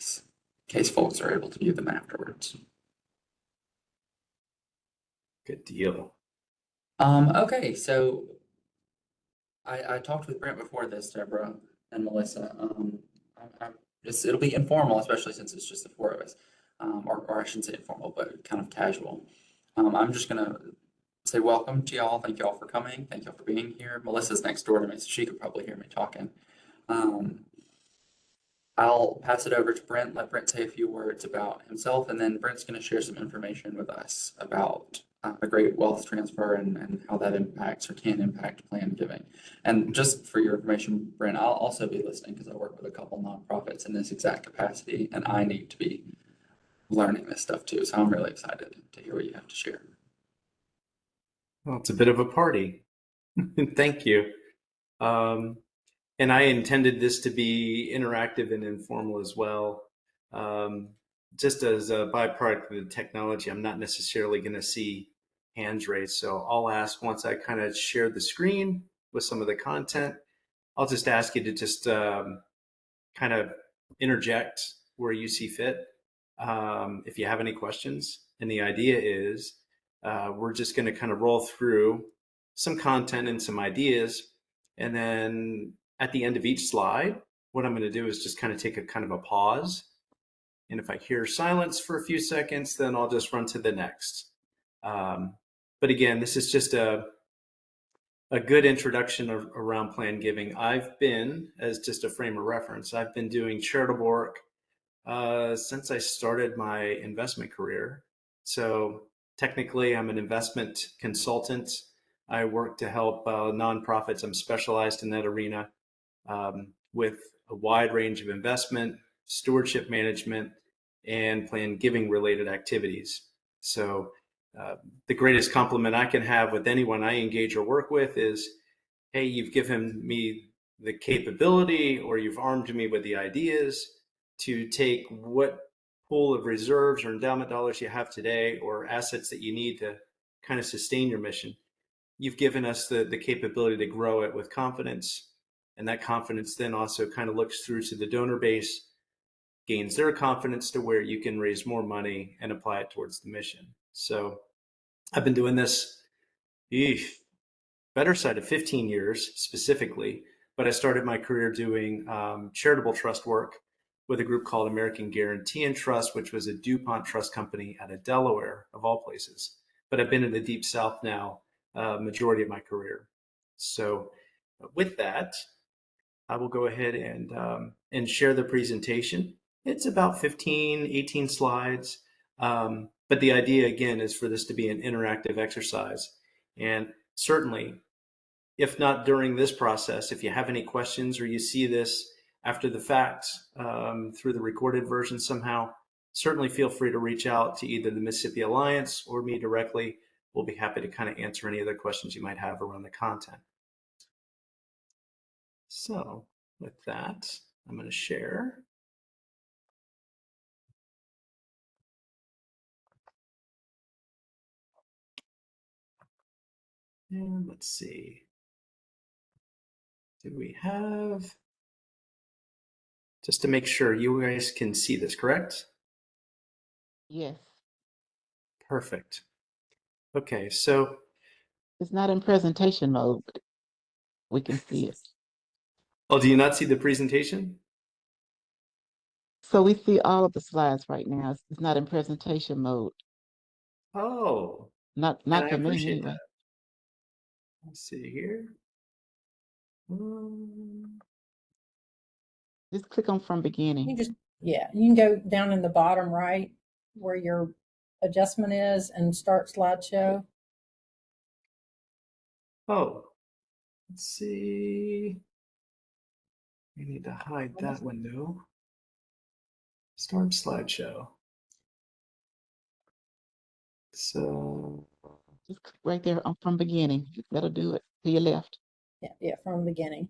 in case folks are able to view them afterwards. Good deal. Okay, so I talked with Brent before this, Deborah and Melissa. It'll be informal, especially since it's just the four of us. Or I shouldn't say informal, but kind of casual. I'm just gonna say welcome to y'all. Thank y'all for coming. Thank y'all for being here. Melissa's next door to me, so she could probably hear me talking. I'll pass it over to Brent, let Brent say a few words about himself, and then Brent's going to share some information with us about a great wealth transfer and how that impacts or can impact plan giving. And just for your information, Brent, I'll also be listening because I work with a couple nonprofits in this exact capacity, and I need to be learning this stuff too. So I'm really excited to hear what you have to share. Well, it's a bit of a party. Thank you. And I intended this to be interactive and informal as well. Just as a byproduct of the technology, I'm not necessarily going to see hands raised. So I'll ask once I kind of share the screen with some of the content, I'll just ask you to just kind of interject where you see fit if you have any questions. And the idea is we're just going to kind of roll through some content and some ideas. And then at the end of each slide, what I'm going to do is just kind of take a kind of a pause. And if I hear silence for a few seconds, then I'll just run to the next. But again, this is just a good introduction around plan giving. I've been, as just a frame of reference, I've been doing charitable work since I started my investment career. So technically, I'm an investment consultant. I work to help nonprofits. I'm specialized in that arena with a wide range of investment, stewardship management, and plan giving related activities. So the greatest compliment I can have with anyone I engage or work with is, hey, you've given me the capability or you've armed me with the ideas to take what pool of reserves or endowment dollars you have today or assets that you need to kind of sustain your mission. You've given us the capability to grow it with confidence. And that confidence then also kind of looks through to the donor base, gains their confidence to where you can raise more money and apply it towards the mission. So I've been doing this, better side of 15 years specifically, but I started my career doing charitable trust work with a group called American Guarantee and Trust, which was a DuPont trust company out of Delaware, of all places. But I've been in the Deep South now, majority of my career. So with that, I will go ahead and share the presentation. It's about 15, 18 slides. But the idea, again, is for this to be an interactive exercise. And certainly, if not during this process, if you have any questions or you see this after the fact through the recorded version somehow, certainly feel free to reach out to either the Mississippi Alliance or me directly. We'll be happy to kind of answer any other questions you might have around the content. So with that, I'm going to share. And let's see. Do we have, just to make sure you guys can see this, correct? Yes. Perfect. Okay, so. It's not in presentation mode, but we can see it. Oh, do you not see the presentation? So we see all of the slides right now. It's not in presentation mode. Oh. Not I for me appreciate anyway. that. Let's see here. Just click on from beginning. You can go down in the bottom right where your adjustment is and start slideshow. Oh, let's see. We need to hide that window. Start slideshow. So. Just click right there on from beginning. That'll do it. To your left. Yeah, from the beginning.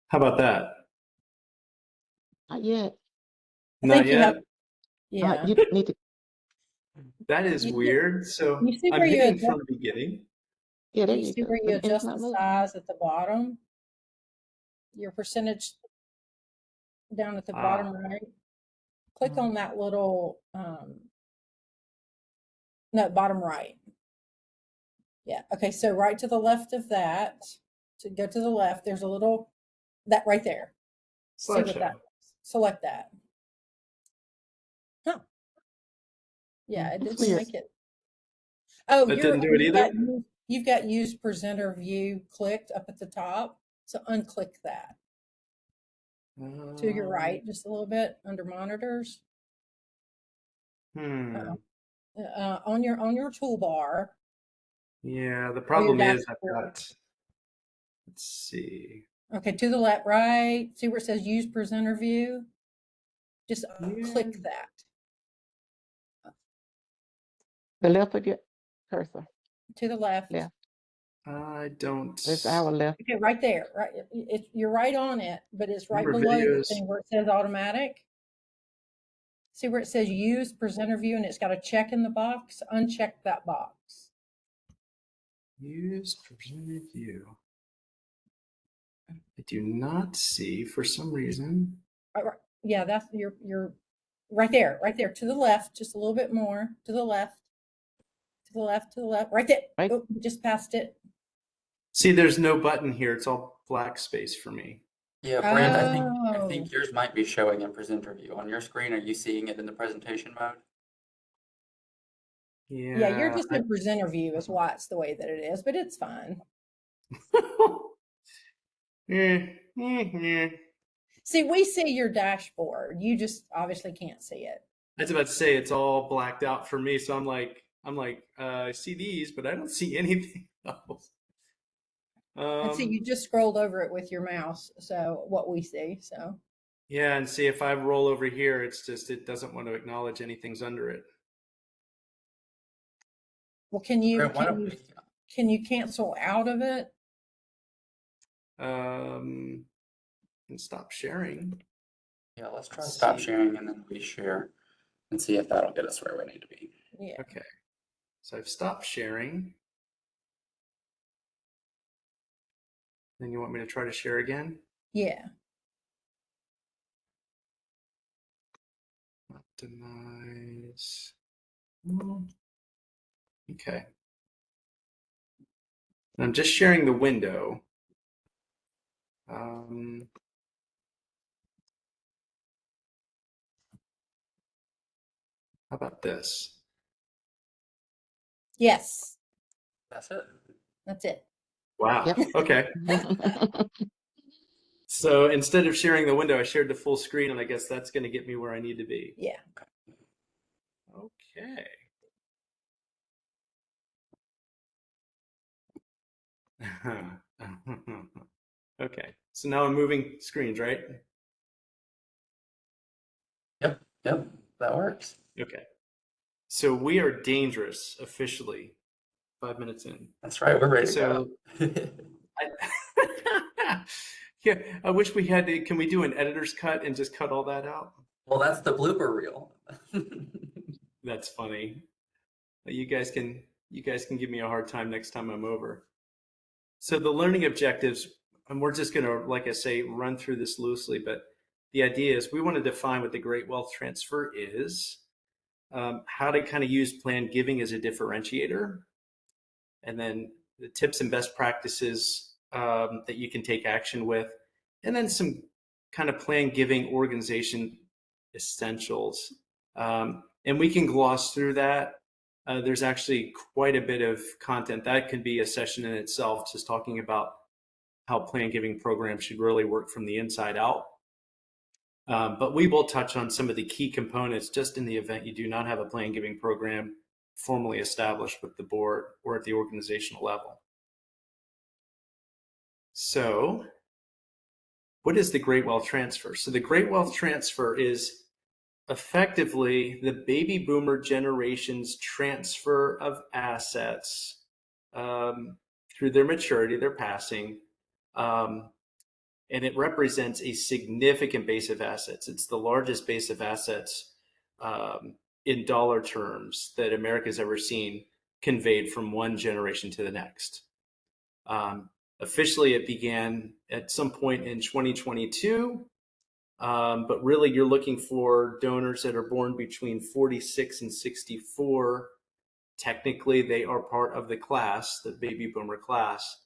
How about that? Not yet. Not yet? Yeah. You need to. That is weird. So you see I'm where you hitting adjust, from the beginning. Yeah, there you you see go. where you And it's adjust not the moving. size at the bottom. Your percentage down at the Ah. bottom right. Click on that little, no, bottom right. Yeah, okay, so right to the left of that, to go to the left, there's a little, that right there. See what Slideshow. that, select that. Huh. Yeah, it That's didn't weird. make it. Oh, That didn't do it either? you've got use presenter view clicked up at the top. So unclick that to your right, just a little bit under monitors. Hmm. On your toolbar. Yeah, the or your problem is I've dashboard. got, let's see. Okay, to the left, right. See where it says use presenter view? Just click Yeah. that. The left of your cursor. To the left. Yeah. I don't. It's our left. Okay, right there. Right, you're right on it, but it's right Number of below the videos. thing where it says automatic. See where it says use presenter view and it's got a check in the box? Uncheck that box. Use presenter view. I do not see for some reason. Yeah, that's you're right there, to the left, just a little bit more to the left, right there. Right. Oh, just passed it. See, there's no button here. It's all black space for me. Yeah, Brent, I Oh. think yours might be showing in presenter view. On your screen, are you seeing it in the presentation mode? Yeah. Yeah, you're just in presenter view is why it's the way that it is, but it's fine. See, we see your dashboard. You just obviously can't see it. I was about to say it's all blacked out for me, so I'm like, I see these, but I don't see anything else. And see, you just scrolled over it with your mouse, so what we see. So Yeah, and see if I roll over here, it's just it doesn't want to acknowledge anything's under it. well, can you Brent, why don't we, can you cancel out of it? And stop sharing. yeah, let's try Let's stop see. sharing and then we share and see if that'll get us where we need to be. Yeah. Okay, so I've stopped sharing. Then you want me to try to share again? Yeah. Optimize. Okay. And I'm just sharing the window. How about this? Yes. That's it. That's it. Wow. Yep. Okay. So instead of sharing the window, I shared the full screen, and I guess that's going to get me where I need to be. Yeah. Okay. Okay. So now I'm moving screens, right? Yep, that works. Okay. So we are dangerous officially. 5 minutes in. That's right, we're ready to So go. yeah, I wish we had to. Can we do an editor's cut and just cut all that out? Well, that's the blooper reel. That's funny. You guys can give me a hard time next time I'm over. So the learning objectives, and we're just going to, like I say, run through this loosely, but the idea is we want to define what the Great Wealth Transfer is, how to kind of use planned giving as a differentiator, and then the tips and best practices that you can take action with, and then some kind of planned giving organization essentials. And we can gloss through that. There's actually quite a bit of content. That could be a session in itself, just talking about how planned giving programs should really work from the inside out. But we will touch on some of the key components just in the event you do not have a planned giving program formally established with the board or at the organizational level. So what is the Great Wealth Transfer? So the Great Wealth Transfer is effectively the baby boomer generation's transfer of assets through their maturity, their passing, and it represents a significant base of assets. It's the largest base of assets in dollar terms that America's ever seen conveyed from one generation to the next. Officially, it began at some point in 2022. But really, you're looking for donors that are born between 46 and 64. Technically, they are part of the class, the baby boomer class.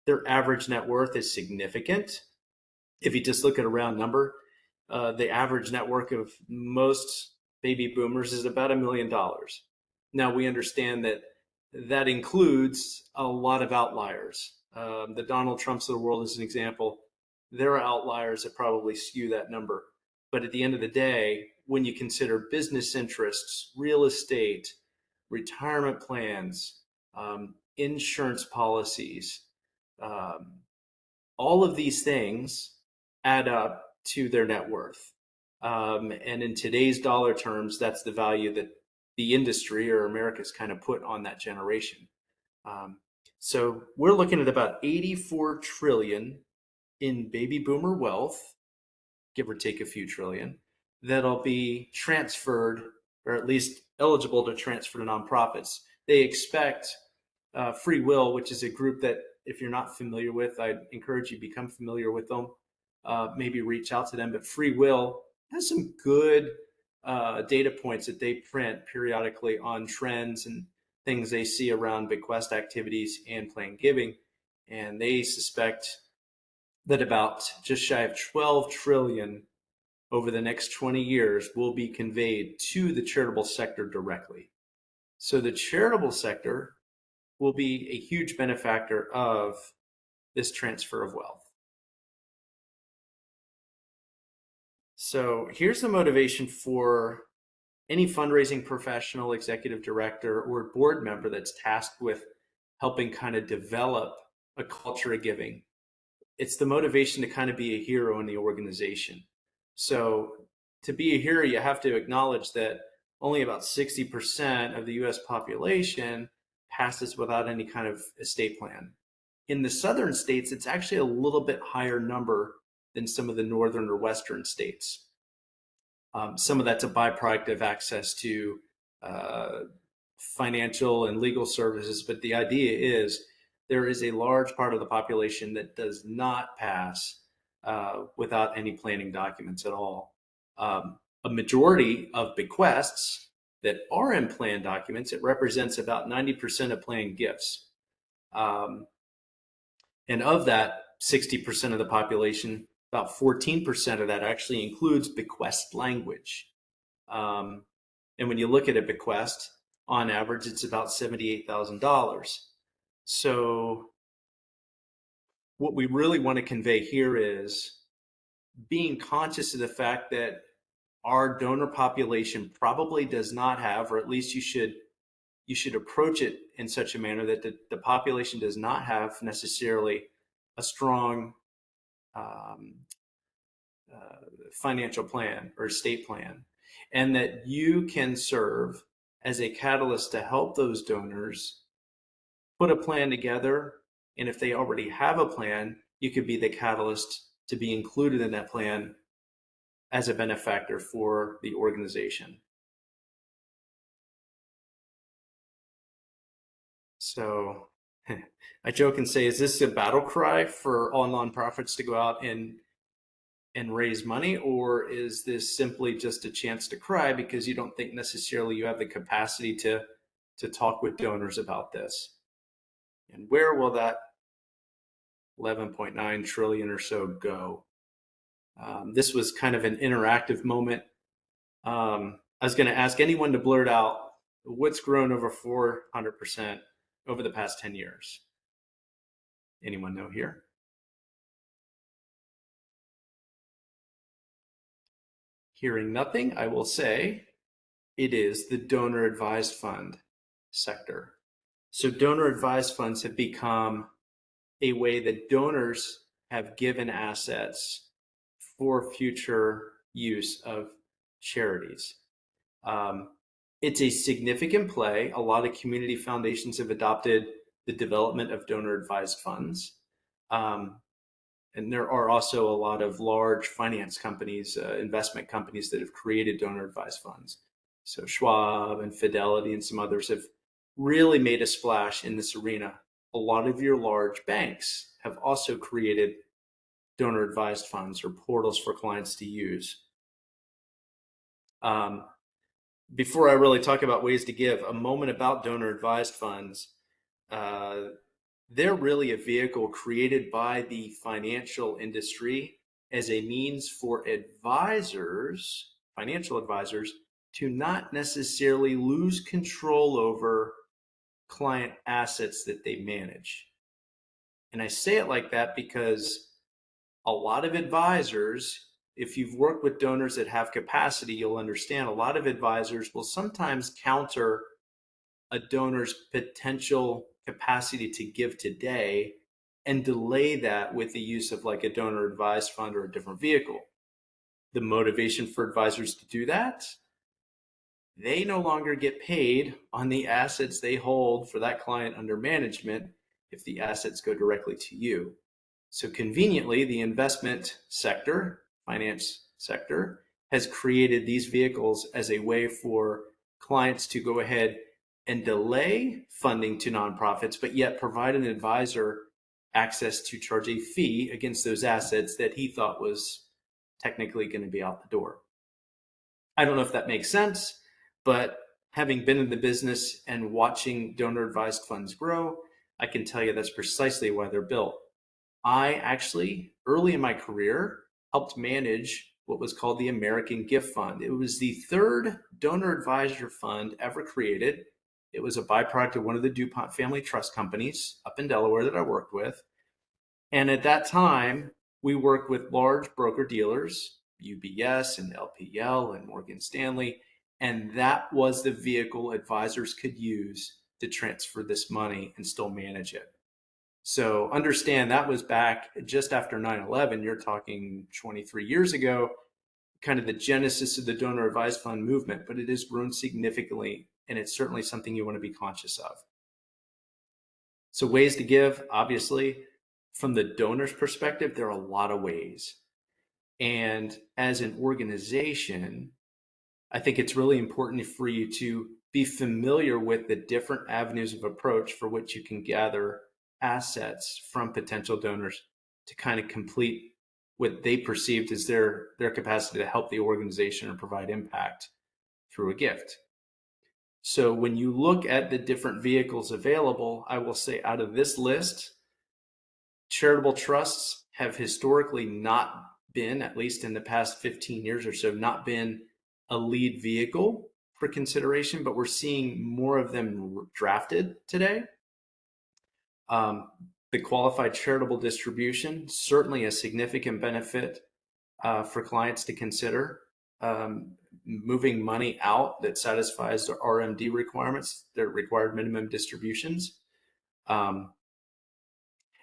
Their average net worth is significant. If you just look at a round number, the average net worth of most baby boomers is about $1 million. Now, we understand that that includes a lot of outliers. The Donald Trumps of the world is an example. There are outliers that probably skew that number. But at the end of the day, when you consider business interests, real estate, retirement plans, insurance policies, all of these things add up to their net worth. And in today's dollar terms, that's the value that the industry or America's kind of put on that generation. So we're looking at about 84 trillion in baby boomer wealth, give or take a few trillion, that'll be transferred, or at least eligible to transfer to nonprofits. They expect Free Will, which is a group that, if you're not familiar with, I'd encourage you to become familiar with them. Maybe reach out to them. But Free Will has some good data points that they print periodically on trends and things they see around bequest activities and planned giving. And they suspect that about just shy of 12 trillion over the next 20 years will be conveyed to the charitable sector directly. So the charitable sector will be a huge benefactor of this transfer of wealth. So here's the motivation for any fundraising professional, executive director, or board member that's tasked with helping kind of develop a culture of giving. It's the motivation to kind of be a hero in the organization. So to be a hero, you have to acknowledge that only about 60% of the US population passes without any kind of estate plan. In the southern states, it's actually a little bit higher number than some of the northern or western states. Some of that's a byproduct of access to financial and legal services, but the idea is there is a large part of the population that does not pass without any planning documents at all. A majority of bequests that are in plan documents, it represents about 90% of planned gifts. And of that 60% of the population, about 14% of that actually includes bequest language. And when you look at a bequest, on average, it's about $78,000. So what we really want to convey here is being conscious of the fact that our donor population probably does not have, or at least you should approach it in such a manner that the population does not have necessarily a strong financial plan or estate plan, and that you can serve as a catalyst to help those donors put a plan together. And if they already have a plan, you could be the catalyst to be included in that plan as a benefactor for the organization. So I joke and say, is this a battle cry for all nonprofits to go out and raise money, or is this simply just a chance to cry because you don't think necessarily you have the capacity to talk with donors about this? And where will that 11.9 trillion or so go? This was kind of an interactive moment. I was going to ask anyone to blurt out what's grown over 400% over the past 10 years. Anyone know here? Hearing nothing, I will say it is the donor advised fund sector. So donor advised funds have become a way that donors have given assets for future use of charities. It's a significant play. A lot of community foundations have adopted the development of donor advised funds. And there are also a lot of large finance companies, investment companies that have created donor advised funds. So Schwab and Fidelity and some others have really made a splash in this arena. A lot of your large banks have also created donor advised funds or portals for clients to use. Before I really talk about ways to give, a moment about donor advised funds. They're really a vehicle created by the financial industry as a means for advisors, financial advisors, to not necessarily lose control over client assets that they manage. And I say it like that because a lot of advisors, if you've worked with donors that have capacity, you'll understand a lot of advisors will sometimes counter a donor's potential capacity to give today and delay that with the use of like a donor advised fund or a different vehicle. The motivation for advisors to do that, they no longer get paid on the assets they hold for that client under management if the assets go directly to you. So conveniently, the investment sector, finance sector, has created these vehicles as a way for clients to go ahead and delay funding to nonprofits, but yet provide an advisor access to charge a fee against those assets that he thought was technically going to be out the door. I don't know if that makes sense, but having been in the business and watching donor advised funds grow, I can tell you that's precisely why they're built. I actually, early in my career, helped manage what was called the American Gift Fund. It was the third donor advisor fund ever created. It was a byproduct of one of the DuPont family trust companies up in Delaware that I worked with. And at that time, we worked with large broker dealers, UBS and LPL and Morgan Stanley. And that was the vehicle advisors could use to transfer this money and still manage it. So understand that was back just after 9/11. You're talking 23 years ago, kind of the genesis of the donor advised fund movement, but it has grown significantly. And it's certainly something you want to be conscious of. So ways to give, obviously, from the donor's perspective, there are a lot of ways. And as an organization, I think it's really important for you to be familiar with the different avenues of approach for which you can gather assets from potential donors to kind of complete what they perceived as their capacity to help the organization or provide impact through a gift. So when you look at the different vehicles available, I will say out of this list, charitable trusts have historically not been, at least in the past 15 years or so, not been a lead vehicle for consideration, but we're seeing more of them drafted today. The qualified charitable distribution, certainly a significant benefit for clients to consider. Moving money out that satisfies the RMD requirements, their required minimum distributions. And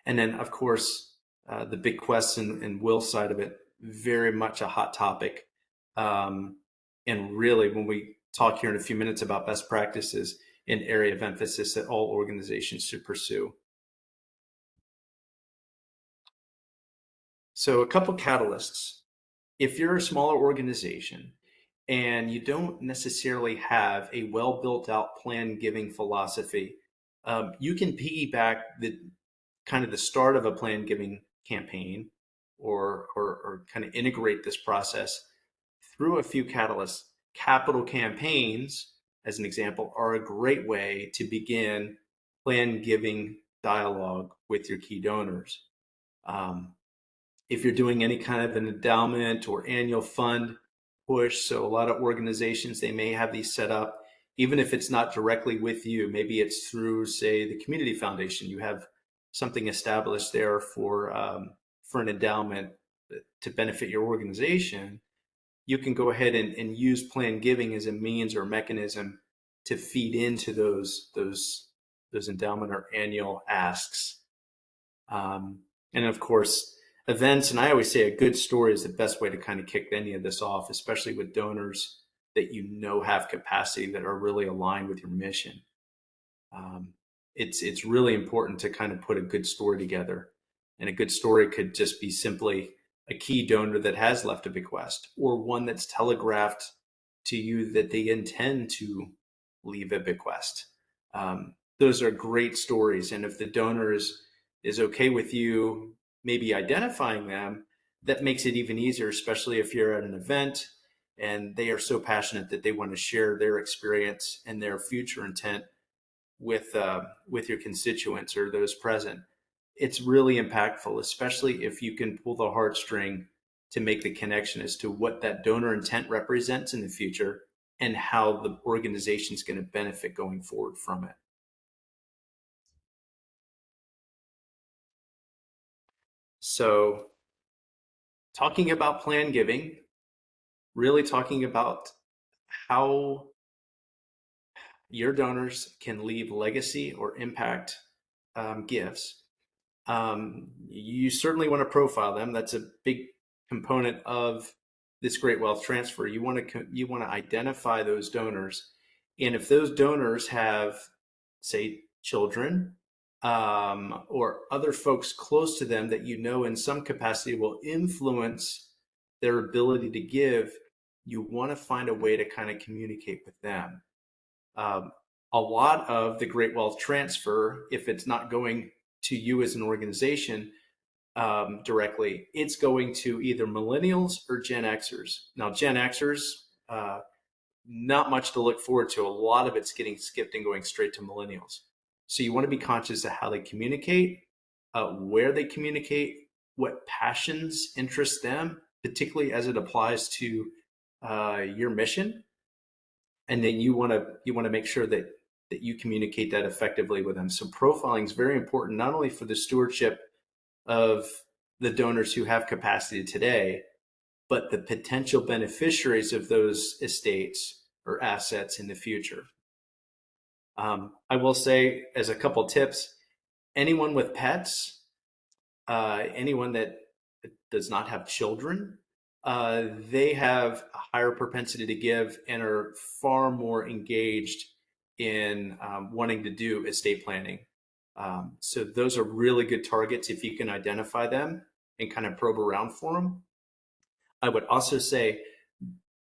then, of course, the bequests and will side of it, very much a hot topic. And really, when we talk here in a few minutes about best practices, an area of emphasis that all organizations should pursue. So a couple catalysts. If you're a smaller organization and you don't necessarily have a well built out plan giving philosophy, you can piggyback the kind of the start of a plan giving campaign or kind of integrate this process through a few catalysts. Capital campaigns, as an example, are a great way to begin plan giving dialogue with your key donors. If you're doing any kind of an endowment or annual fund push, so a lot of organizations, they may have these set up, even if it's not directly with you, maybe it's through, say, the community foundation. You have something established there for an endowment to benefit your organization. You can go ahead and use plan giving as a means or mechanism to feed into those endowment or annual asks. And of course, events, and I always say a good story is the best way to kind of kick any of this off, especially with donors that you know have capacity that are really aligned with your mission. It's really important to kind of put a good story together. And a good story could just be simply a key donor that has left a bequest, or one that's telegraphed to you that they intend to leave a bequest. Those are great stories. And if the donor is okay with you maybe identifying them, that makes it even easier, especially if you're at an event and they are so passionate that they want to share their experience and their future intent with your constituents or those present. It's really impactful, especially if you can pull the heartstring to make the connection as to what that donor intent represents in the future and how the organization is going to benefit going forward from it. So, talking about plan giving, really talking about how your donors can leave legacy or impact gifts. You certainly want to profile them. That's a big component of this great wealth transfer. You want to identify those donors, and if those donors have, say, children or other folks close to them that you know in some capacity will influence their ability to give, you want to find a way to kind of communicate with them. A lot of the great wealth transfer, if it's not going to you as an organization directly, it's going to either millennials or Gen Xers. Now, Gen Xers, not much to look forward to. A lot of it's getting skipped and going straight to millennials. So you want to be conscious of how they communicate, where they communicate, what passions interest them, particularly as it applies to your mission. And then you want to make sure that you communicate that effectively with them. So profiling is very important, not only for the stewardship of the donors who have capacity today, but the potential beneficiaries of those estates or assets in the future. I will say, as a couple tips, anyone with pets, anyone that does not have children, they have a higher propensity to give and are far more engaged in wanting to do estate planning. So those are really good targets if you can identify them and kind of probe around for them. I would also say,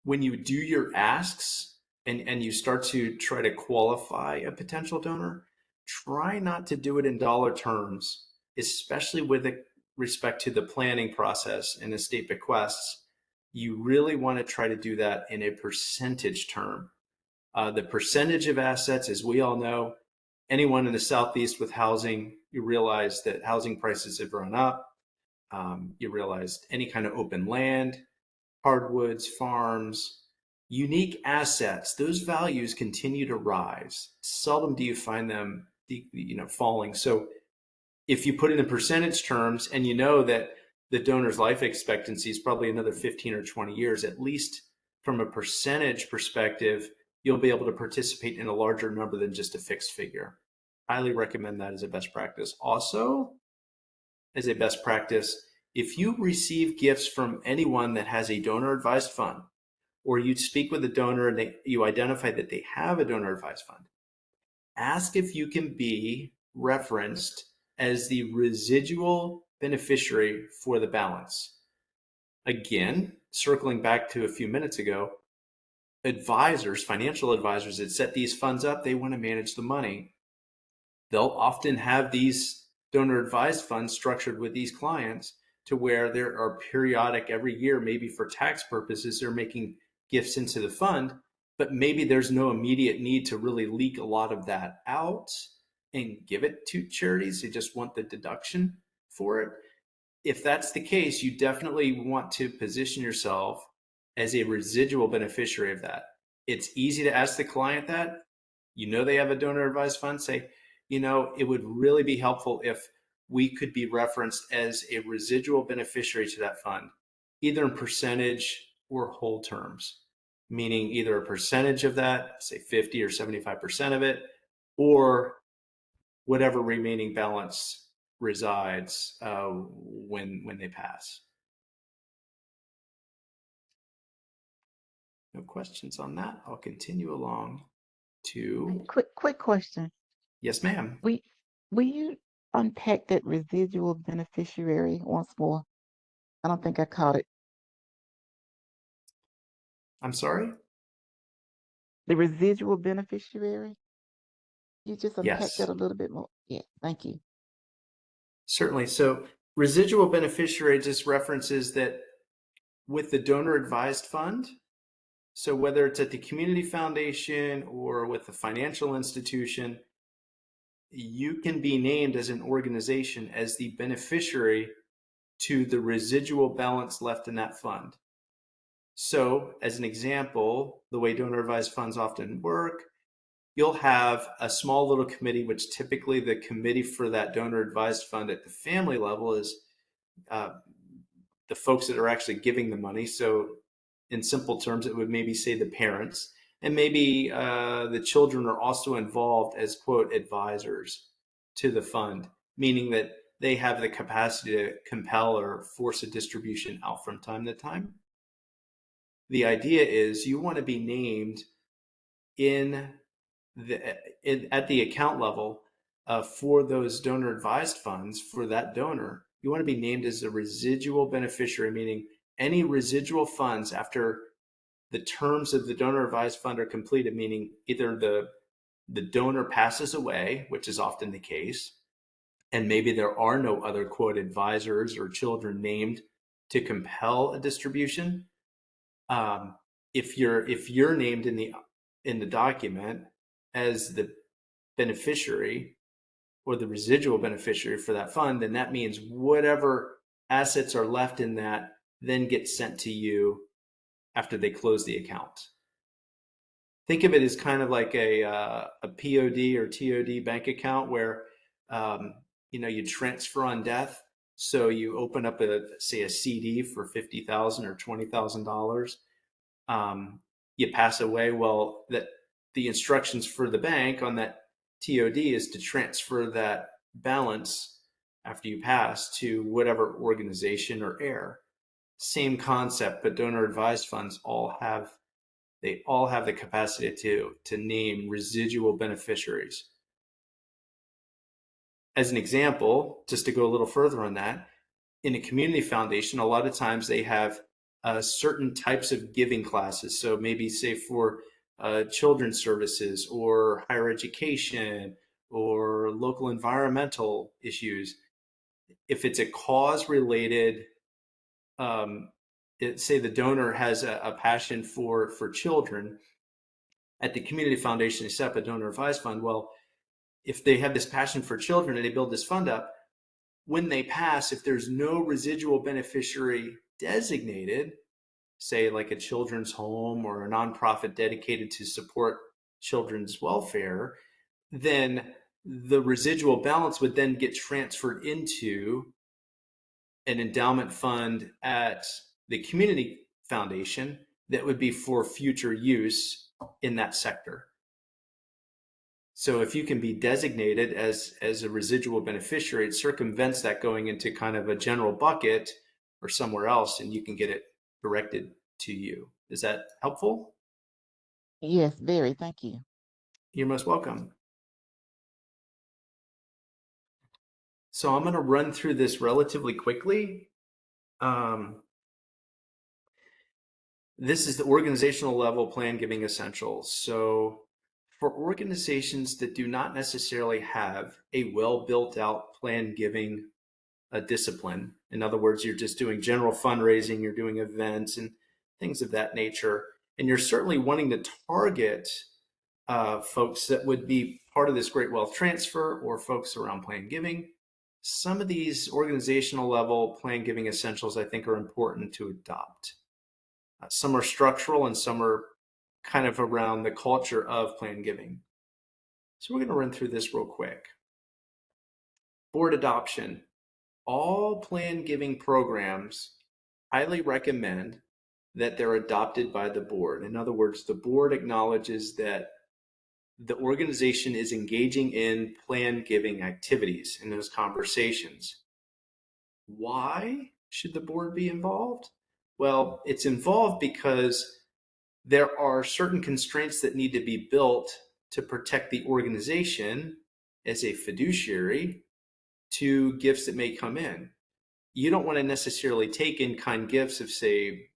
when you do your asks and you start to try to qualify a potential donor, try not to do it in dollar terms, especially with respect to the planning process and estate bequests. You really want to try to do that in a percentage term. The percentage of assets, as we all know, anyone in the Southeast with housing, you realize that housing prices have run up. You realize any kind of open land, hardwoods, farms, unique assets, those values continue to rise. Seldom do you find them, falling. So if you put it in percentage terms and you know that the donor's life expectancy is probably another 15 or 20 years, at least from a percentage perspective, you'll be able to participate in a larger number than just a fixed figure. Highly recommend that as a best practice. Also, as a best practice, if you receive gifts from anyone that has a donor advised fund, or you speak with a donor and you identify that they have a donor advised fund, ask if you can be referenced as the residual beneficiary for the balance. Again, circling back to a few minutes ago, advisors, financial advisors that set these funds up, they want to manage the money. They'll often have these donor advised funds structured with these clients to where there are periodic, every year, maybe for tax purposes, they're making gifts into the fund, but maybe there's no immediate need to really leak a lot of that out and give it to charities. They just want the deduction for it. If that's the case, you definitely want to position yourself as a residual beneficiary of that. It's easy to ask the client that. They have a donor advised fund, say, it would really be helpful if we could be referenced as a residual beneficiary to that fund, either in percentage or whole terms, meaning either a percentage of that, say 50 or 75% of it, or whatever remaining balance resides when they pass. No questions on that. I'll continue along to. Quick question. Yes, ma'am. Will you unpack that residual beneficiary once more? I don't think I caught it. I'm sorry? The residual beneficiary? You just unpack Yes. that a little bit more? Yeah, thank you. Certainly. So Residual beneficiary just references that with the donor advised fund, so whether it's at the community foundation or with a financial institution, you can be named as an organization as the beneficiary to the residual balance left in that fund. So as an example, the way donor advised funds often work, you'll have a small little committee, which typically the committee for that donor advised fund at the family level is the folks that are actually giving the money. So in simple terms, it would maybe say the parents, and maybe the children are also involved as, quote, advisors to the fund, meaning that they have the capacity to compel or force a distribution out from time to time. The idea is you want to be named at the account level for those donor advised funds for that donor. You want to be named as a residual beneficiary, meaning any residual funds after the terms of the donor advised fund are completed, meaning either the donor passes away, which is often the case, and maybe there are no other, quote, advisors or children named to compel a distribution. If you're named in the document as the beneficiary or the residual beneficiary for that fund, then that means whatever assets are left in that then get sent to you after they close the account. Think of it as kind of like a POD or TOD bank account where you transfer on death. So you open up a CD for $50,000 or $20,000. You pass away. Well, the instructions for the bank on that TOD is to transfer that balance after you pass to whatever organization or heir. Same concept, but donor advised funds all have the capacity to name residual beneficiaries. As an example, just to go a little further on that, in a community foundation, a lot of times they have certain types of giving classes. So maybe say for children's services or higher education or local environmental issues. If it's a cause related, say the donor has a passion for children, at the community foundation they set up a donor advised fund. Well, if they have this passion for children and they build this fund up, when they pass, if there's no residual beneficiary designated, say like a children's home or a nonprofit dedicated to support children's welfare, then the residual balance would then get transferred into an endowment fund at the community foundation that would be for future use in that sector. So if you can be designated as a residual beneficiary, it circumvents that going into kind of a general bucket or somewhere else, and you can get it directed to you. Is that helpful? Yes, very. Thank you. You're most welcome. So I'm going to run through this relatively quickly. This is the organizational level plan giving essentials. So for organizations that do not necessarily have a well built out plan giving discipline, in other words, you're just doing general fundraising, you're doing events and things of that nature, and you're certainly wanting to target folks that would be part of this great wealth transfer or folks around plan giving. Some of these organizational level plan giving essentials I think are important to adopt. Some are structural and some are kind of around the culture of plan giving. So we're going to run through this real quick. Board adoption. All plan giving programs highly recommend that they're adopted by the board. In other words, the board acknowledges that the organization is engaging in plan giving activities in those conversations. Why should the board be involved? Well, it's involved because there are certain constraints that need to be built to protect the organization as a fiduciary to gifts that may come in. You don't want to necessarily take in-kind gifts of, say,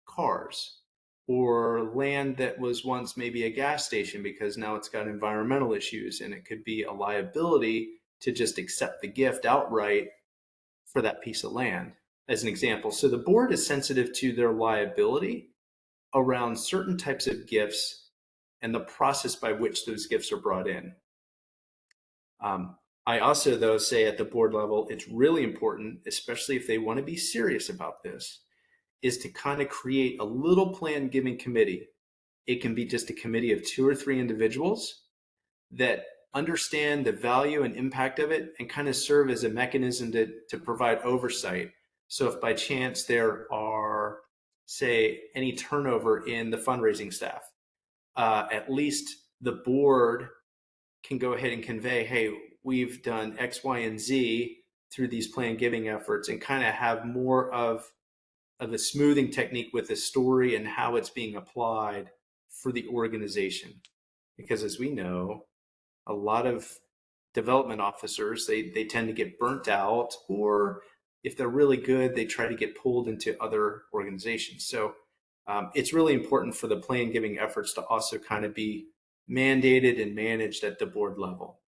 cars or land that was once maybe a gas station because now it's got environmental issues, and it could be a liability to just accept the gift outright for that piece of land, as an example. So the board is sensitive to their liability around certain types of gifts and the process by which those gifts are brought in. I also, though, say at the board level, it's really important, especially if they want to be serious about this, is to kind of create a little plan giving committee. It can be just a committee of 2 or 3 individuals that understand the value and impact of it and kind of serve as a mechanism to provide oversight. So if by chance there are, say, any turnover in the fundraising staff, at least the board can go ahead and convey, hey, we've done X, Y, and Z through these plan giving efforts, and kind of have more of a smoothing technique with the story and how it's being applied for the organization. Because as we know, a lot of development officers, they tend to get burnt out, or if they're really good, they try to get pulled into other organizations. So it's really important for the plan giving efforts to also kind of be mandated and managed at the board level.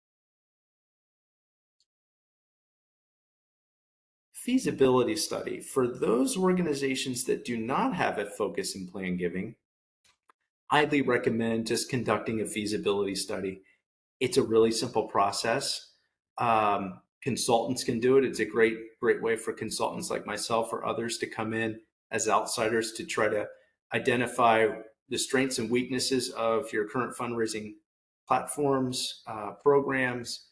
Feasibility study. For those organizations that do not have a focus in plan giving, highly recommend just conducting a feasibility study. It's a really simple process. Consultants can do it. It's a great way for consultants like myself or others to come in as outsiders to try to identify the strengths and weaknesses of your current fundraising platforms, programs,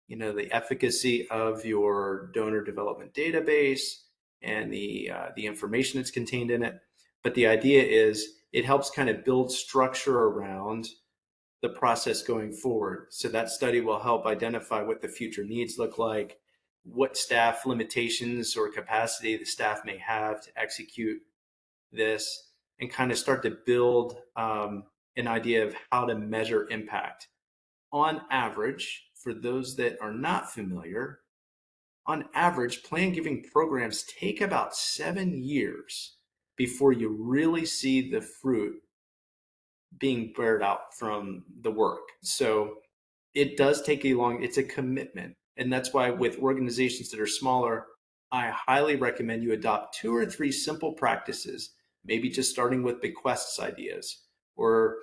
the efficacy of your donor development database and the information that's contained in it. But the idea is it helps kind of build structure around the process going forward. So that study will help identify what the future needs look like, what staff limitations or capacity the staff may have to execute this, and kind of start to build an idea of how to measure impact. On average, for those that are not familiar, on average, plan giving programs take about 7 years before you really see the fruit being bared out from the work. So it does take it's a commitment. And that's why with organizations that are smaller, I highly recommend you adopt 2 or 3 simple practices, maybe just starting with bequests ideas, or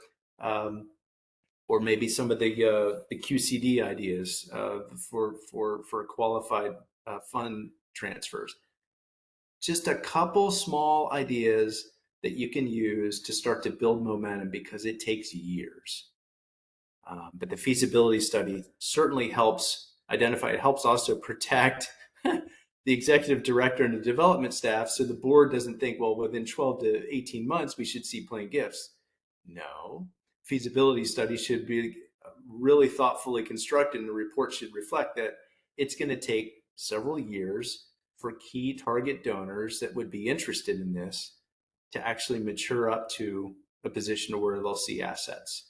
maybe some of the QCD ideas for qualified fund transfers. Just a couple small ideas that you can use to start to build momentum, because it takes years. But the feasibility study certainly helps identify. It helps also protect the executive director and the development staff, so the board doesn't think, well, within 12 to 18 months, we should see plan gifts. No, feasibility study should be really thoughtfully constructed, and the report should reflect that it's going to take several years for key target donors that would be interested in this to actually mature up to a position where they'll see assets.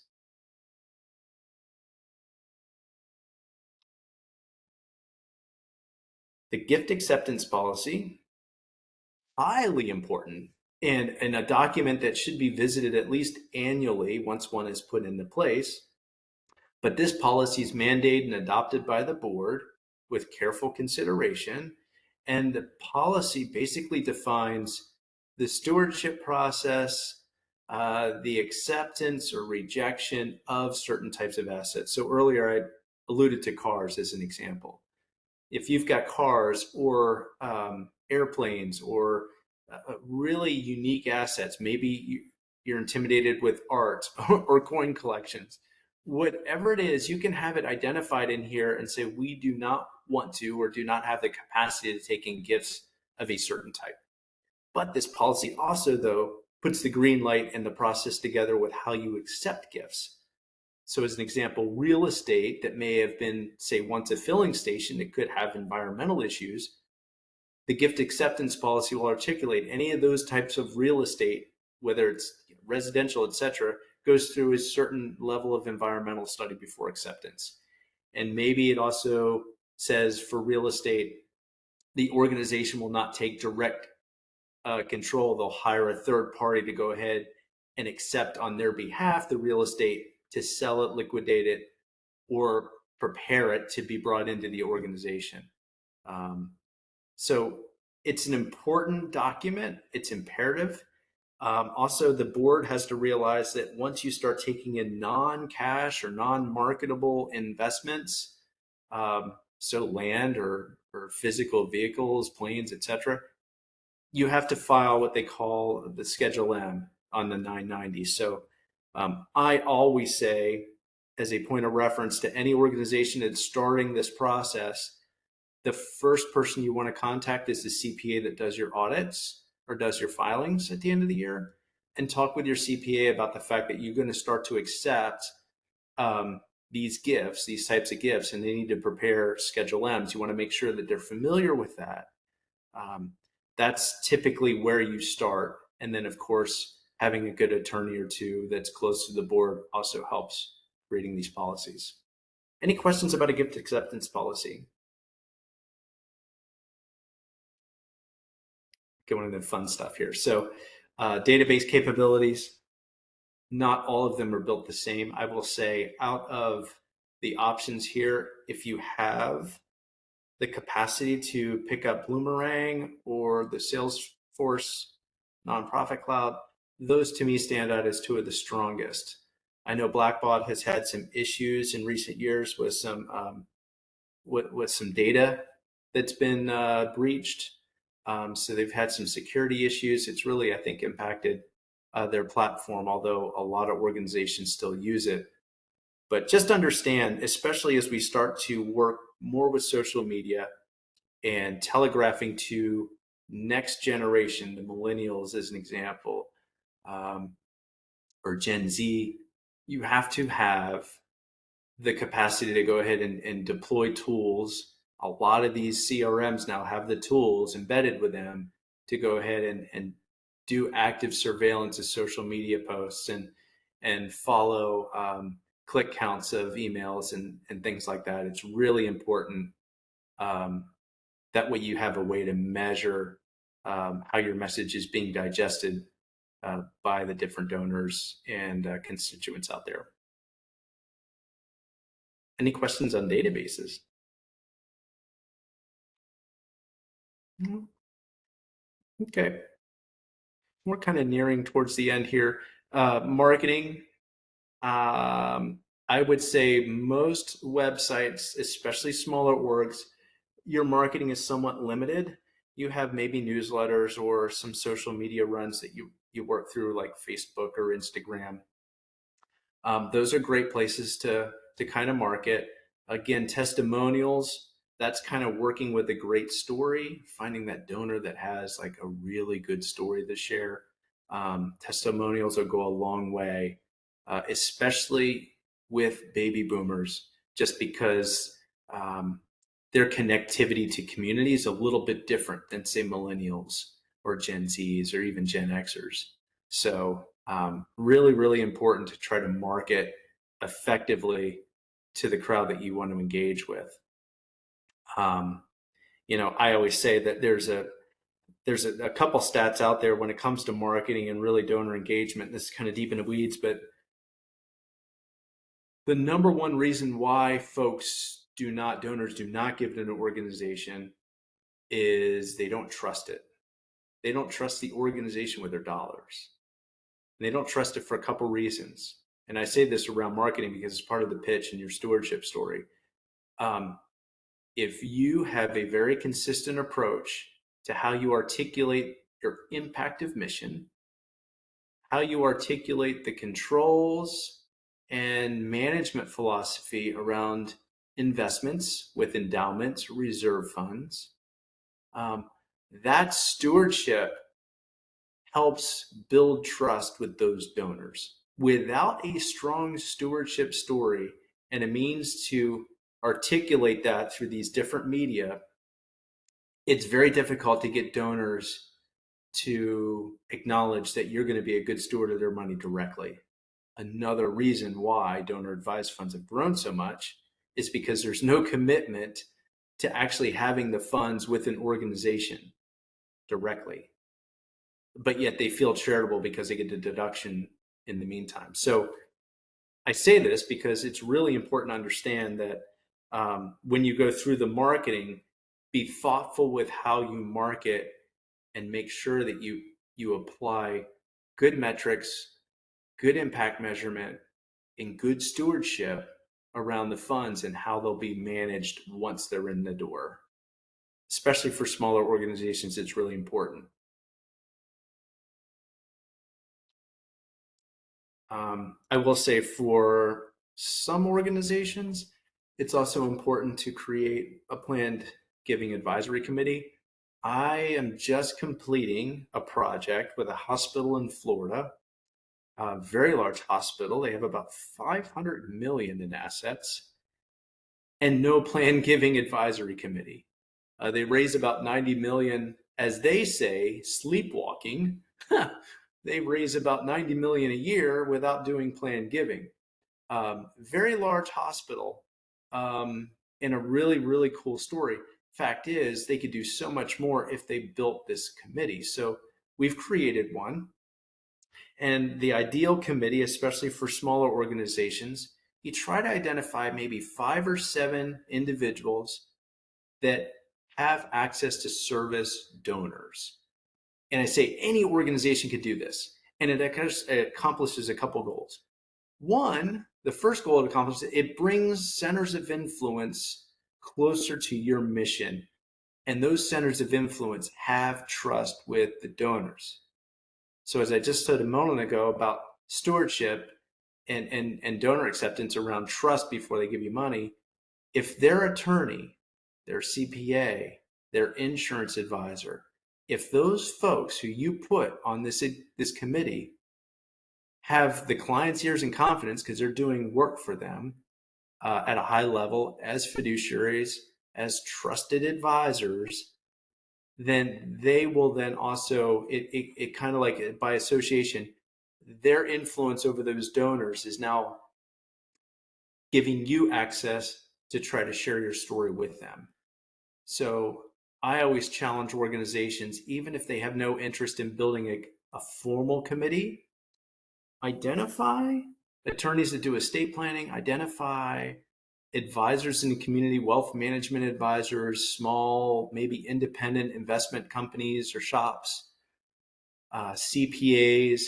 The gift acceptance policy, highly important, and a document that should be visited at least annually once one is put into place. But this policy is mandated and adopted by the board with careful consideration. And the policy basically defines the stewardship process, the acceptance or rejection of certain types of assets. So earlier I alluded to cars as an example. If you've got cars or airplanes or really unique assets, maybe you're intimidated with art or coin collections, whatever it is, you can have it identified in here and say, we do not want to or do not have the capacity to take in gifts of a certain type. But this policy also, though, puts the green light and the process together with how you accept gifts. So as an example, real estate that may have been, say, once a filling station that could have environmental issues, the gift acceptance policy will articulate any of those types of real estate, whether it's residential, etc., goes through a certain level of environmental study before acceptance. And maybe it also says for real estate, the organization will not take direct control. They'll hire a third party to go ahead and accept on their behalf the real estate, to sell it, liquidate it, or prepare it to be brought into the organization. So it's an important document. It's imperative. Also, the board has to realize that once you start taking in non-cash or non-marketable investments, so land or physical vehicles, planes, etc., you have to file what they call the Schedule M on the 990. So I always say, as a point of reference to any organization that's starting this process, the first person you want to contact is the CPA that does your audits or does your filings at the end of the year, and talk with your CPA about the fact that you're going to start to accept these gifts, these types of gifts, and they need to prepare Schedule M's. You want to make sure that they're familiar with that. That's typically where you start. And then, of course, having a good attorney or two that's close to the board also helps reading these policies. Any questions about a gift acceptance policy? Going into the fun stuff here. So database capabilities, not all of them are built the same. I will say, out of the options here, if you have the capacity to pick up Bloomerang or the Salesforce Nonprofit Cloud, those to me stand out as two of the strongest. I know Blackbaud has had some issues in recent years with some data that's been breached. So they've had some security issues. It's really, I think, impacted their platform, although a lot of organizations still use it. But just understand, especially as we start to work more with social media and telegraphing to next generation, the millennials as an example, or Gen Z, you have to have the capacity to go ahead and deploy tools. A lot of these CRMs now have the tools embedded with them to go ahead and do active surveillance of social media posts and follow click counts of emails and things like that. It's really important that way you have a way to measure how your message is being digested by the different donors and constituents out there. Any questions on databases? Okay. We're kind of nearing towards the end here. Marketing. I would say most websites, especially smaller orgs, your marketing is somewhat limited. You have maybe newsletters or some social media runs that you work through, like Facebook or Instagram. Those are great places to kind of market. Again, testimonials, that's kind of working with a great story, finding that donor that has like a really good story to share. Testimonials will go a long way, especially with baby boomers, just because their connectivity to community is a little bit different than, say, millennials or Gen Zs or even Gen Xers. So really, really important to try to market effectively to the crowd that you want to engage with. I always say that there's a couple stats out there when it comes to marketing and really donor engagement. This is kind of deep in the weeds, but the number one reason why donors do not give to an organization is they don't trust it. They don't trust the organization with their dollars. And they don't trust it for a couple reasons. And I say this around marketing because it's part of the pitch in your stewardship story. If you have a very consistent approach to how you articulate your impactive mission, how you articulate the controls and management philosophy around investments with endowments, reserve funds, that stewardship helps build trust with those donors. Without a strong stewardship story and a means to articulate that through these different media, it's very difficult to get donors to acknowledge that you're going to be a good steward of their money directly. Another reason why donor advised funds have grown so much is because there's no commitment to actually having the funds with an organization directly, but yet they feel charitable because they get a deduction in the meantime. So I say this because it's really important to understand that when you go through the marketing, be thoughtful with how you market and make sure that you apply good metrics, good impact measurement, and good stewardship around the funds and how they'll be managed once they're in the door. Especially for smaller organizations, it's really important. I will say for some organizations, it's also important to create a planned giving advisory committee. I am just completing a project with a hospital in Florida, a very large hospital. They have about 500 million in assets and no planned giving advisory committee. They raise about 90 million, as they say, sleepwalking. They raise about 90 million a year without doing planned giving. Very large hospital, and a really, really cool story. Fact is, they could do so much more if they built this committee. So we've created one. And the ideal committee, especially for smaller organizations, you try to identify maybe 5 or 7 individuals that have access to service donors. And I say any organization could do this. And it accomplishes a couple goals. One, the first goal it accomplishes, it brings centers of influence closer to your mission. And those centers of influence have trust with the donors. So as I just said a moment ago about stewardship and donor acceptance around trust before they give you money, if their attorney, their CPA, their insurance advisor, if those folks who you put on this committee have the client's ears and confidence because they're doing work for them at a high level as fiduciaries, as trusted advisors, then they will then also, it kind of like by association, their influence over those donors is now giving you access to try to share your story with them. So I always challenge organizations, even if they have no interest in building a formal committee, identify attorneys that do estate planning, identify advisors in the community, wealth management advisors, small, maybe independent investment companies or shops, CPAs,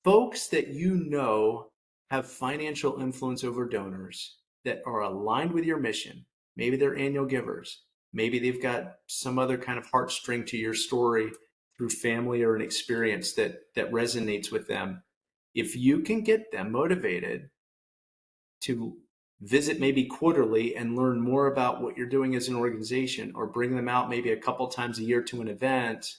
folks that you know have financial influence over donors that are aligned with your mission. Maybe they're annual givers. Maybe they've got some other kind of heartstring to your story through family or an experience that resonates with them. If you can get them motivated to visit maybe quarterly and learn more about what you're doing as an organization, or bring them out maybe a couple times a year to an event,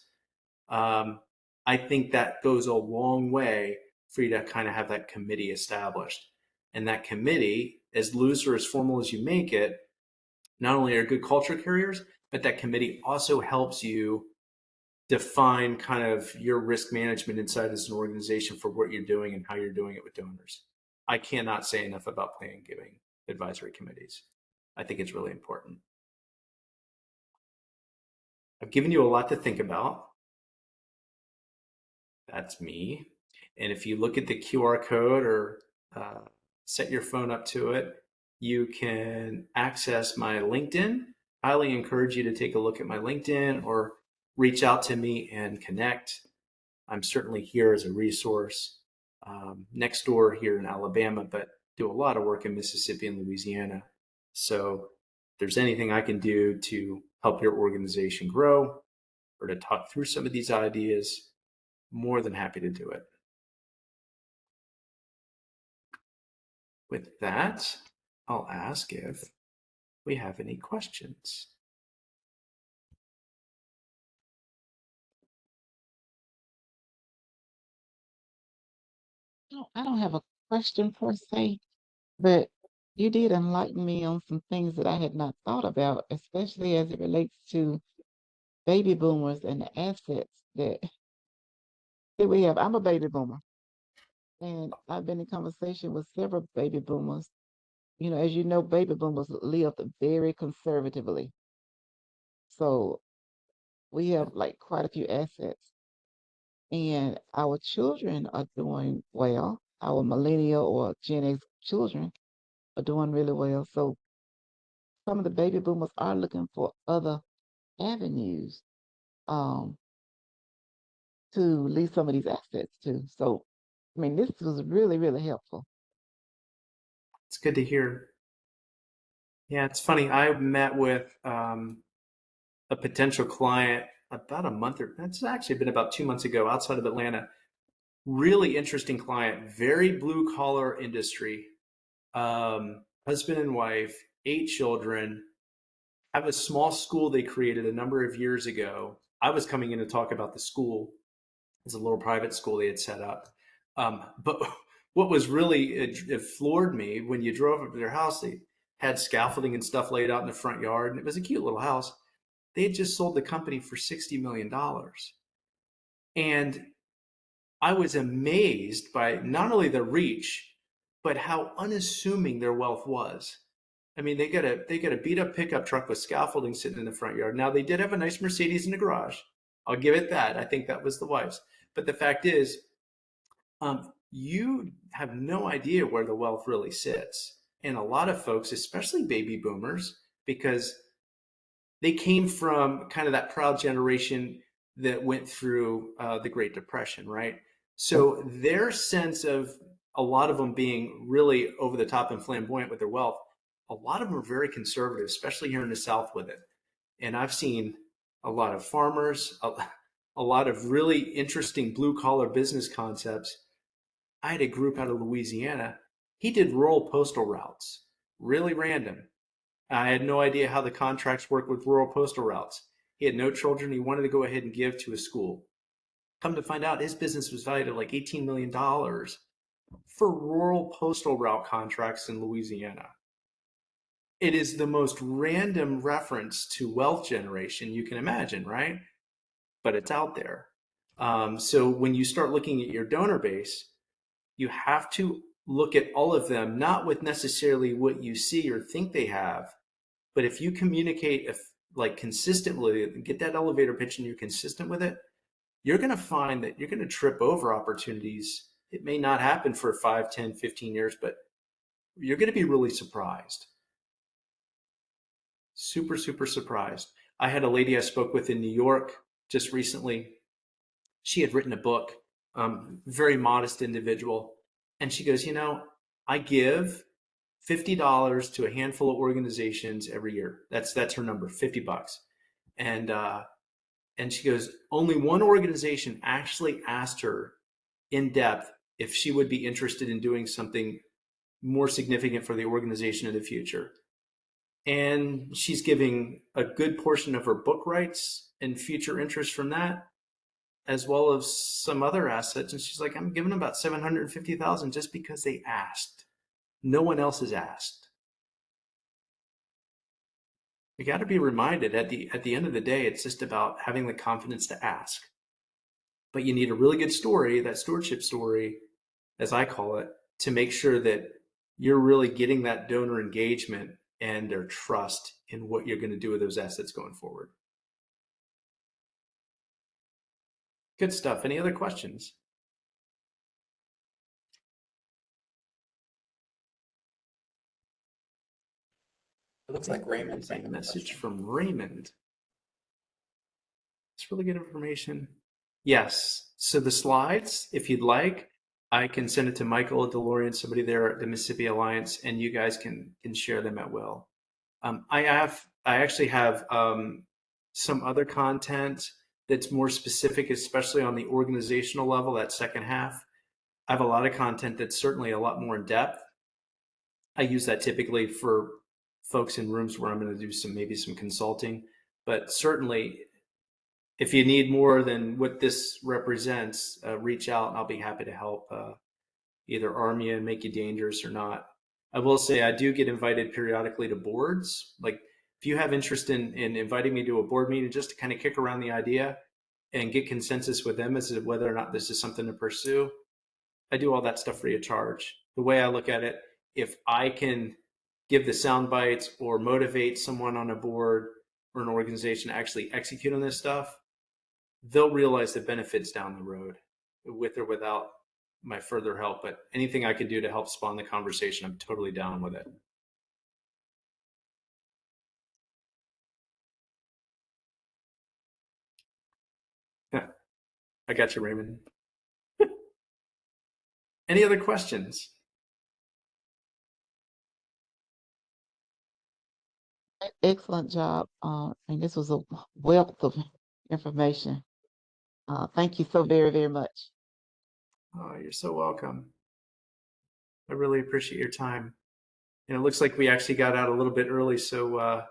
I think that goes a long way for you to kind of have that committee established. And that committee, as loose or as formal as you make it, not only are good culture carriers, but that committee also helps you define kind of your risk management inside as an organization for what you're doing and how you're doing it with donors. I cannot say enough about planned giving advisory committees. I think it's really important. I've given you a lot to think about. That's me. And if you look at the QR code or set your phone up to it, you can access my LinkedIn. I highly encourage you to take a look at my LinkedIn or reach out to me and connect. I'm certainly here as a resource next door here in Alabama, but do a lot of work in Mississippi and Louisiana. So if there's anything I can do to help your organization grow or to talk through some of these ideas, more than happy to do it. With that, I'll ask if we have any questions. No, I don't have a question per se, but you did enlighten me on some things that I had not thought about, especially as it relates to baby boomers and the assets that we have. I'm a baby boomer, and I've been in conversation with several baby boomers. You know, as you know, baby boomers lived very conservatively. So we have like quite a few assets, and our children are doing well. Our millennial or Gen X children are doing really well. So some of the baby boomers are looking for other avenues um, to leave some of these assets to. So, I mean, this was really, really helpful. It's good to hear. Yeah, it's funny. I met with a potential client about a month or that's actually been about 2 months ago outside of Atlanta. Really interesting client, very blue collar industry. Husband and wife, 8 children, have a small school they created a number of years ago. I was coming in to talk about the school. It's a little private school they had set up. But what was really, it floored me when you drove up to their house, they had scaffolding and stuff laid out in the front yard, and it was a cute little house. They had just sold the company for $60 million. And I was amazed by not only the reach, but how unassuming their wealth was. I mean, they got a beat up pickup truck with scaffolding sitting in the front yard. Now they did have a nice Mercedes in the garage. I'll give it that. I think that was the wife's. But the fact is, you have no idea where the wealth really sits. And a lot of folks, especially baby boomers, because they came from kind of that proud generation that went through the Great Depression, right? So their sense of a lot of them being really over the top and flamboyant with their wealth, a lot of them are very conservative, especially here in the South with it. And I've seen a lot of farmers, a lot of really interesting blue collar business concepts. I had a group out of Louisiana. He did rural postal routes, really random. I had no idea how the contracts work with rural postal routes. He had no children. He wanted to go ahead and give to a school. Come to find out, his business was valued at like $18 million for rural postal route contracts in Louisiana. It is the most random reference to wealth generation you can imagine, right? But it's out there. So when you start looking at your donor base, you have to look at all of them, not with necessarily what you see or think they have, but if you communicate like consistently, get that elevator pitch and you're consistent with it, you're going to find that you're going to trip over opportunities. It may not happen for 5, 10, 15 years, but you're going to be really surprised. Super, super surprised. I had a lady I spoke with in New York just recently. She had written a book, very modest individual. And she goes, I give $50 to a handful of organizations every year. That's her number, $50. And she goes, only one organization actually asked her in depth if she would be interested in doing something more significant for the organization in the future. And she's giving a good portion of her book rights and future interest from that, as well as some other assets. And she's like, I'm giving about $750,000 just because they asked. No one else has asked. You got to be reminded at the end of the day, it's just about having the confidence to ask. But you need a really good story, that stewardship story, as I call it, to make sure that you're really getting that donor engagement and their trust in what you're going to do with those assets going forward. Good stuff. Any other questions? It looks like Raymond's A message from Raymond. It's really good information. Yes. So the slides, if you'd like, I can send it to Michael at DeLorean, somebody there at the Mississippi Alliance, and you guys can share them at will. I actually have some other content that's more specific, especially on the organizational level, that second half. I have a lot of content that's certainly a lot more in depth. I use that typically for folks in rooms where I'm going to do maybe some consulting, but certainly if you need more than what this represents, reach out and I'll be happy to help either arm you and make you dangerous or not. I will say I do get invited periodically to boards. Like if you have interest in inviting me to a board meeting just to kind of kick around the idea and get consensus with them as to whether or not this is something to pursue, I do all that stuff free of charge. The way I look at it, if I can give the sound bites or motivate someone on a board or an organization to actually execute on this stuff, they'll realize the benefits down the road with or without my further help. But anything I could do to help spawn the conversation, I'm totally down with it. I got you, Raymond. Any other questions? Excellent job. And this was a wealth of information. Thank you so very, very much. Oh, you're so welcome. I really appreciate your time. And it looks like we actually got out a little bit early, so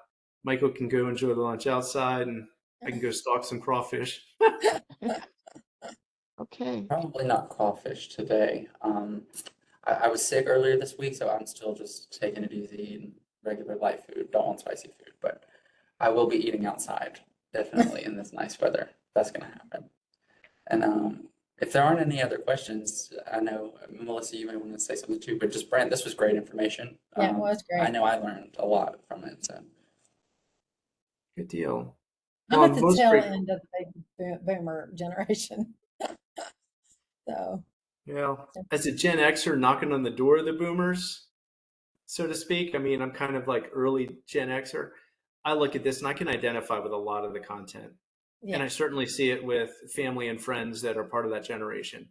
Michael can go enjoy the lunch outside, and I can go stalk some crawfish. Okay. Probably not crawfish today. I was sick earlier this week, so I'm still just taking it easy and regular light food. Don't want spicy food, but I will be eating outside definitely in this nice weather. That's gonna happen. And if there aren't any other questions, I know Melissa, you may want to say something too, but just Brent, this was great information. Yeah, it was I great. know I learned a lot from it. So Good deal. I'm Well, at the most tail grateful- end of the baby boomer generation. So, Well, as a Gen Xer knocking on the door of the boomers, so to speak, I mean, I'm kind of like early Gen Xer. I look at this and I can identify with a lot of the content. And I yeah, certainly see it with family and friends that are part of that generation.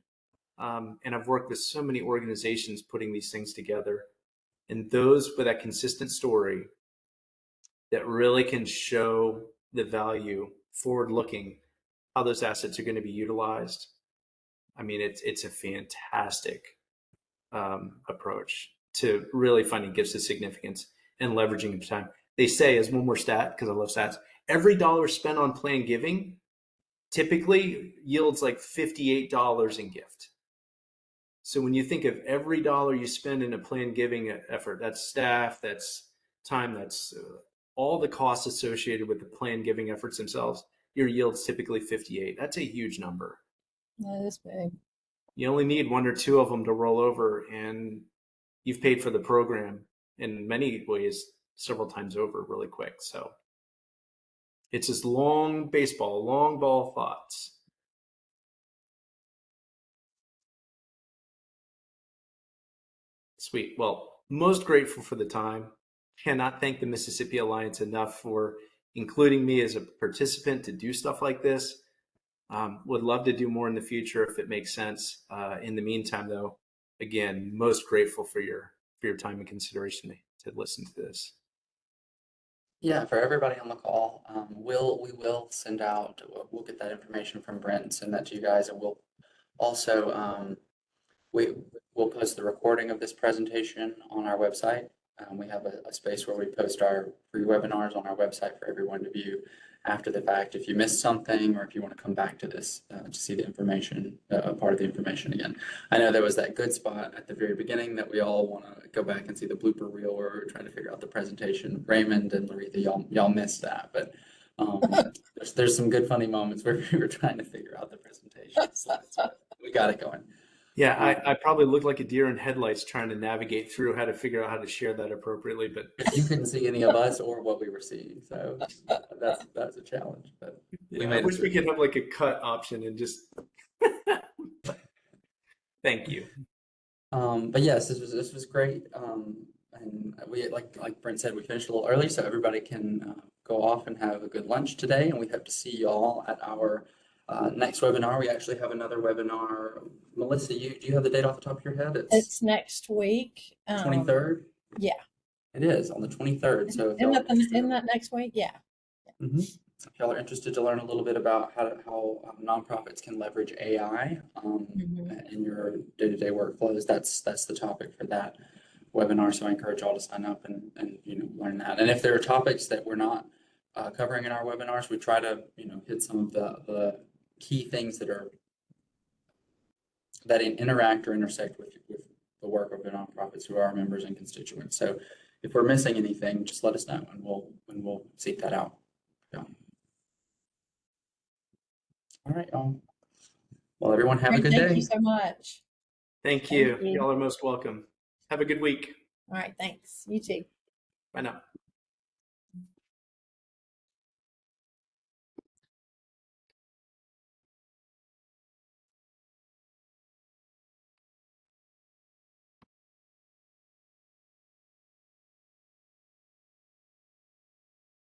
And I've worked with so many organizations putting these things together. And those with that consistent story that really can show the value forward looking, how those assets are going to be utilized. I mean, it's a fantastic approach to really finding gifts of significance and leveraging the time. They say, as one more stat, because I love stats, every dollar spent on planned giving typically yields like $58 in gift. So when you think of every dollar you spend in a planned giving effort, that's staff, that's time, that's all the costs associated with the planned giving efforts themselves, your yield's typically 58. That's a huge number. that is big. You only need one or two of them to roll over, and you've paid for the program in many ways several times over really quick. So it's this long baseball, long ball thoughts. Sweet. Well, most grateful for the time. Cannot thank the Mississippi Alliance enough for including me as a participant to do stuff like this. Would love to do more in the future if it makes sense. In the meantime, though, again, most grateful for your time and consideration to listen to this. yeah, for everybody on the call, we will send out. We'll get that information from Brent and send that to you guys, and we'll also we'll post the recording of this presentation on our website. We have a space where we post our free webinars on our website for everyone to view after the fact. If you missed something or if you want to come back to this to see the information, part of the information again. I know there was that good spot at the very beginning that we all want to go back and see the blooper reel where we were trying to figure out the presentation. Raymond and Laretha, y'all missed that, but there's some good funny moments where we were trying to figure out the presentation slides. So we got it going. Yeah, I probably look like a deer in headlights trying to navigate through how to figure out how to share that appropriately. But You couldn't see any of us or what we were seeing, so that's a challenge. But yeah, I made it wish we through. could have like a cut option and just. Thank you. But yes, this was great. And we like Brent said, we finished a little early, so everybody can go off and have a good lunch today. And we hope to see you all at our next webinar. We actually have another webinar. Melissa, do you have the date off the top of your head? It's next week. 23rd. Yeah. It is on the 23rd. So if Isn't y'all isn't that next week? Yeah. If y'all are interested to learn a little bit about how nonprofits can leverage AI in your day-to-day workflows, that's the topic for that webinar. So I encourage y'all to sign up and learn that. And if there are topics that we're not covering in our webinars, we try to hit some of the key things that interact or intersect with the work of the nonprofits who are our members and constituents. So if we're missing anything, just let us know and we'll seek that out. Yeah. All right, well, everyone have a good Thank day. you so much. Thank you. you. Y'all are most welcome. Have a good week. All right. Thanks. You too. Bye now.